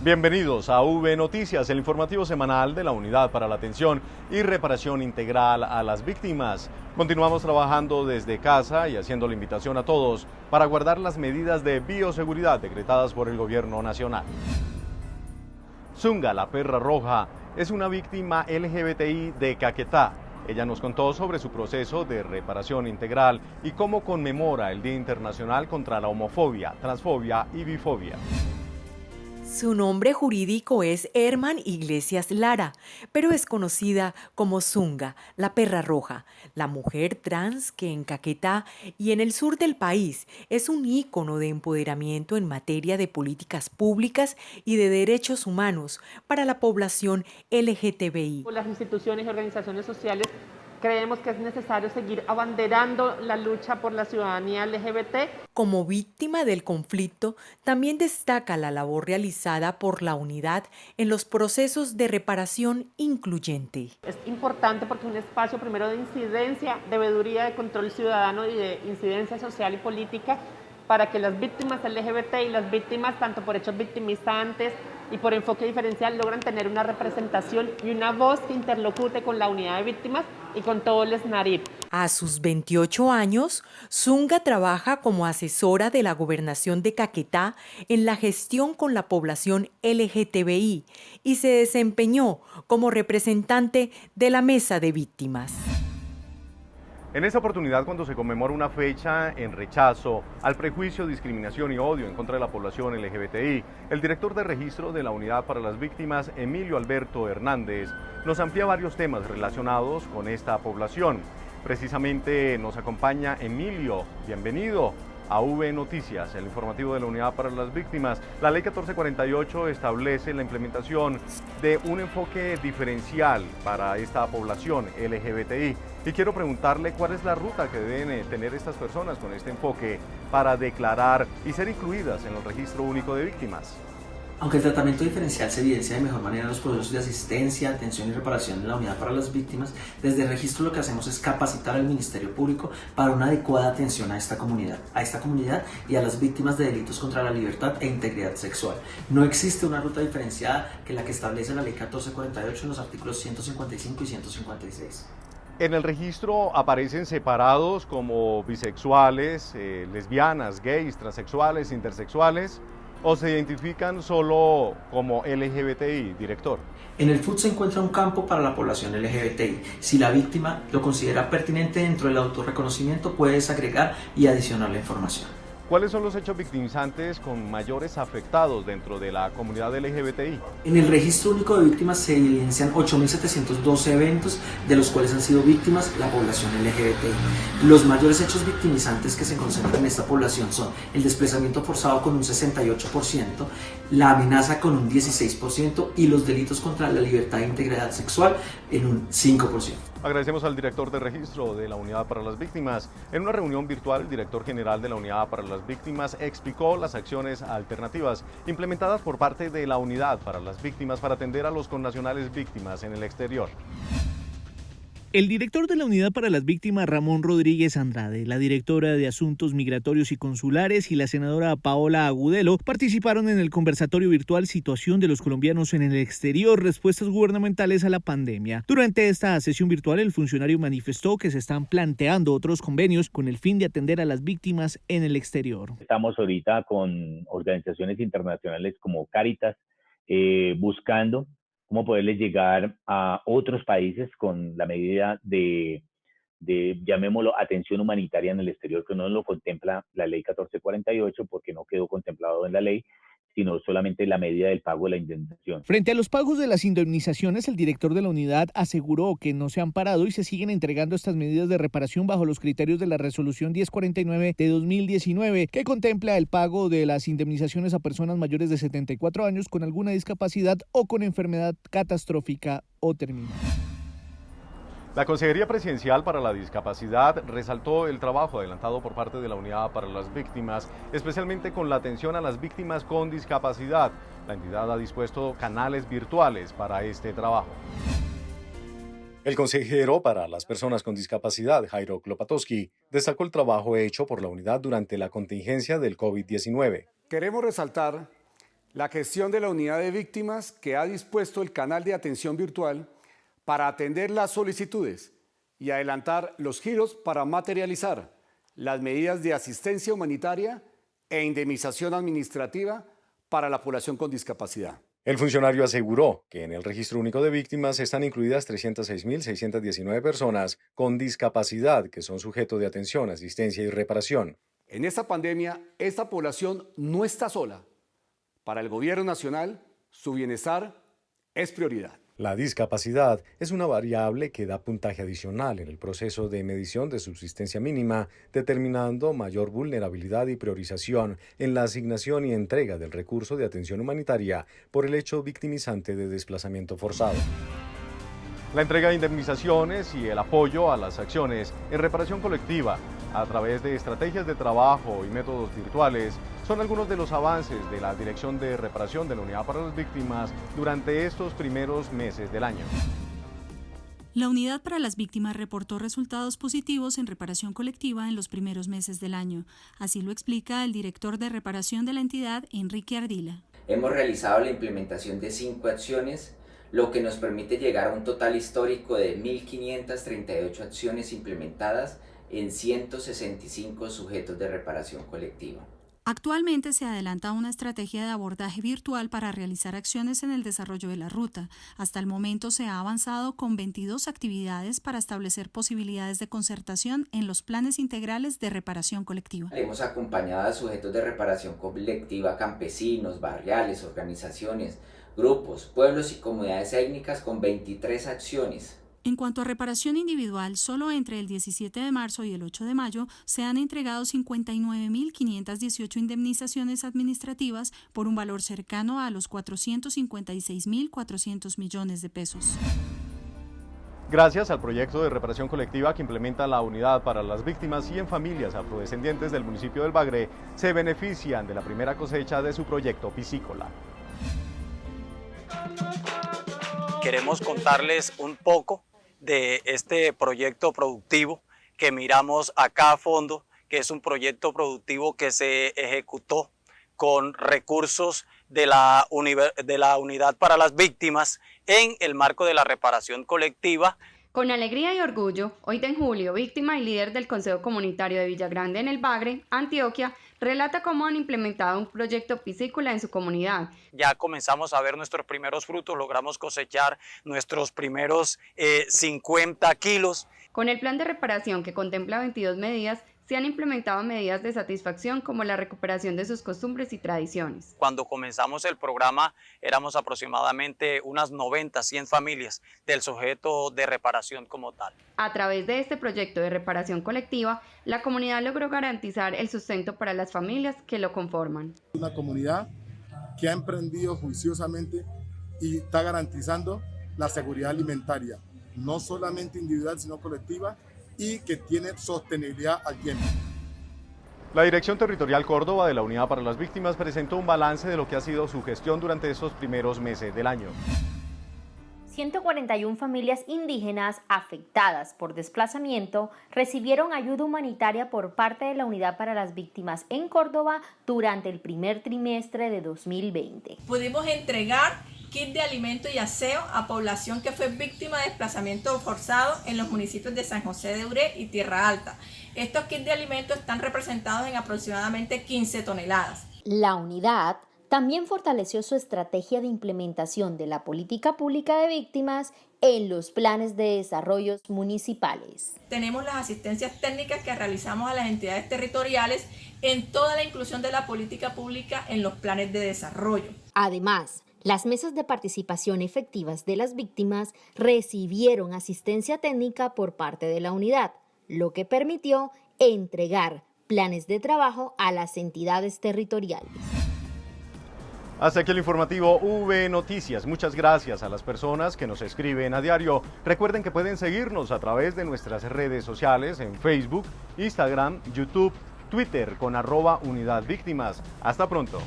Bienvenidos a V Noticias, el informativo semanal de la Unidad para la Atención y Reparación Integral a las Víctimas. Continuamos trabajando desde casa y haciendo la invitación a todos para guardar las medidas de bioseguridad decretadas por el Gobierno Nacional. Zunga, la perra roja, es una víctima LGBTI de Caquetá. Ella nos contó sobre su proceso de reparación integral y cómo conmemora el Día Internacional contra la Homofobia, Transfobia y Bifobia. Su nombre jurídico es Herman Iglesias Lara, pero es conocida como Zunga, la perra roja, la mujer trans que en Caquetá y en el sur del país es un ícono de empoderamiento en materia de políticas públicas y de derechos humanos para la población LGTBI. Las instituciones y organizaciones sociales creemos que es necesario seguir abanderando la lucha por la ciudadanía LGBT. Como víctima del conflicto, también destaca la labor realizada por la unidad en los procesos de reparación incluyente. Es importante porque es un espacio primero de incidencia, de veeduría, de control ciudadano y de incidencia social y política para que las víctimas LGBT y las víctimas, tanto por hechos victimizantes y por enfoque diferencial, logran tener una representación y una voz que interlocute con la unidad de víctimas y con todo el SNARIP. A sus 28 años, Zunga trabaja como asesora de la Gobernación de Caquetá en la gestión con la población LGTBI y se desempeñó como representante de la Mesa de Víctimas. En esta oportunidad, cuando se conmemora una fecha en rechazo al prejuicio, discriminación y odio en contra de la población LGBTI, el director de registro de la Unidad para las Víctimas, Emilio Alberto Hernández, nos amplía varios temas relacionados con esta población. Precisamente nos acompaña Emilio. Bienvenido a V Noticias, el informativo de la Unidad para las Víctimas. La Ley 1448 establece la implementación de un enfoque diferencial para esta población LGBTI. Y quiero preguntarle cuál es la ruta que deben tener estas personas con este enfoque para declarar y ser incluidas en el Registro Único de Víctimas. Aunque el tratamiento diferencial se evidencia de mejor manera en los procesos de asistencia, atención y reparación de la unidad para las víctimas, desde el registro lo que hacemos es capacitar al Ministerio Público para una adecuada atención a esta comunidad y a las víctimas de delitos contra la libertad e integridad sexual. No existe una ruta diferenciada que la que establece la Ley 1448 en los artículos 155 y 156. En el registro aparecen separados como bisexuales, lesbianas, gays, transexuales, intersexuales, ¿o se identifican solo como LGBTI, director? En el FUT se encuentra un campo para la población LGBTI. Si la víctima lo considera pertinente dentro del autorreconocimiento, puede desagregar y adicionar la información. ¿Cuáles son los hechos victimizantes con mayores afectados dentro de la comunidad LGBTI? En el Registro Único de Víctimas se evidencian 8.712 eventos, de los cuales han sido víctimas la población LGBTI. Los mayores hechos victimizantes que se concentran en esta población son el desplazamiento forzado con un 68%, la amenaza con un 16% y los delitos contra la libertad e integridad sexual en un 5%. Agradecemos al director de registro de la Unidad para las Víctimas. En una reunión virtual, el director general de la Unidad para las Víctimas explicó las acciones alternativas implementadas por parte de la Unidad para las Víctimas para atender a los connacionales víctimas en el exterior. El director de la Unidad para las Víctimas, Ramón Rodríguez Andrade, la directora de Asuntos Migratorios y Consulares y la senadora Paola Agudelo participaron en el conversatorio virtual Situación de los colombianos en el exterior, respuestas gubernamentales a la pandemia. Durante esta sesión virtual, el funcionario manifestó que se están planteando otros convenios con el fin de atender a las víctimas en el exterior. Estamos ahorita con organizaciones internacionales como Cáritas buscando cómo poderles llegar a otros países con la medida de llamémoslo, atención humanitaria en el exterior, que no lo contempla la ley 1448 porque no quedó contemplado en la ley, sino solamente la medida del pago de la indemnización. Frente a los pagos de las indemnizaciones, el director de la unidad aseguró que no se han parado y se siguen entregando estas medidas de reparación bajo los criterios de la resolución 1049 de 2019, que contempla el pago de las indemnizaciones a personas mayores de 74 años con alguna discapacidad o con enfermedad catastrófica o terminal. La Consejería Presidencial para la Discapacidad resaltó el trabajo adelantado por parte de la Unidad para las Víctimas, especialmente con la atención a las víctimas con discapacidad. La entidad ha dispuesto canales virtuales para este trabajo. El consejero para las personas con discapacidad, Jairo Klopatowski, destacó el trabajo hecho por la unidad durante la contingencia del COVID-19. Queremos resaltar la gestión de la unidad de víctimas que ha dispuesto el canal de atención virtual para atender las solicitudes y adelantar los giros para materializar las medidas de asistencia humanitaria e indemnización administrativa para la población con discapacidad. El funcionario aseguró que en el Registro Único de Víctimas están incluidas 306.619 personas con discapacidad que son sujeto de atención, asistencia y reparación. En esta pandemia, esta población no está sola. Para el Gobierno Nacional, su bienestar es prioridad. La discapacidad es una variable que da puntaje adicional en el proceso de medición de subsistencia mínima, determinando mayor vulnerabilidad y priorización en la asignación y entrega del recurso de atención humanitaria por el hecho victimizante de desplazamiento forzado. La entrega de indemnizaciones y el apoyo a las acciones en reparación colectiva a través de estrategias de trabajo y métodos virtuales son algunos de los avances de la Dirección de Reparación de la Unidad para las Víctimas durante estos primeros meses del año. La Unidad para las Víctimas reportó resultados positivos en reparación colectiva en los primeros meses del año. Así lo explica el director de reparación de la entidad, Enrique Ardila. Hemos realizado la implementación de 5 acciones, lo que nos permite llegar a un total histórico de 1.538 acciones implementadas en 165 sujetos de reparación colectiva. Actualmente se adelanta una estrategia de abordaje virtual para realizar acciones en el desarrollo de la ruta. Hasta el momento se ha avanzado con 22 actividades para establecer posibilidades de concertación en los planes integrales de reparación colectiva. Hemos acompañado a sujetos de reparación colectiva, campesinos, barriales, organizaciones, grupos, pueblos y comunidades étnicas con 23 acciones. En cuanto a reparación individual, solo entre el 17 de marzo y el 8 de mayo se han entregado 59.518 indemnizaciones administrativas por un valor cercano a los 456.400 millones de pesos. Gracias al proyecto de reparación colectiva que implementa la Unidad para las Víctimas y en familias afrodescendientes del municipio del Bagre, se benefician de la primera cosecha de su proyecto piscícola. Queremos contarles un poco de este proyecto productivo que miramos acá a fondo, que es un proyecto productivo que se ejecutó con recursos de la Unidad para las Víctimas en el marco de la reparación colectiva. Con alegría y orgullo, hoy en julio, víctima y líder del Consejo Comunitario de Villagrande en el Bagre, Antioquia, relata cómo han implementado un proyecto piscícola en su comunidad. Ya comenzamos a ver nuestros primeros frutos, logramos cosechar nuestros primeros 50 kilos. Con el plan de reparación que contempla 22 medidas, se han implementado medidas de satisfacción como la recuperación de sus costumbres y tradiciones. Cuando comenzamos el programa éramos aproximadamente unas 90, 100 familias del sujeto de reparación como tal. A través de este proyecto de reparación colectiva, la comunidad logró garantizar el sustento para las familias que lo conforman. Una comunidad que ha emprendido juiciosamente y está garantizando la seguridad alimentaria, no solamente individual sino colectiva, y que tiene sostenibilidad al tiempo. La Dirección Territorial Córdoba de la Unidad para las Víctimas presentó un balance de lo que ha sido su gestión durante estos primeros meses del año. 141 familias indígenas afectadas por desplazamiento recibieron ayuda humanitaria por parte de la Unidad para las Víctimas en Córdoba durante el primer trimestre de 2020. Pudimos entregar kit de alimento y aseo a población que fue víctima de desplazamiento forzado en los municipios de San José de Uré y Tierra Alta. Estos kits de alimento están representados en aproximadamente 15 toneladas. La unidad también fortaleció su estrategia de implementación de la política pública de víctimas en los planes de desarrollo municipales. Tenemos las asistencias técnicas que realizamos a las entidades territoriales en toda la inclusión de la política pública en los planes de desarrollo. Además, las mesas de participación efectivas de las víctimas recibieron asistencia técnica por parte de la unidad, lo que permitió entregar planes de trabajo a las entidades territoriales. Hasta aquí el informativo V Noticias. Muchas gracias a las personas que nos escriben a diario. Recuerden que pueden seguirnos a través de nuestras redes sociales en Facebook, Instagram, YouTube, Twitter con @UnidadVíctimas. Hasta pronto.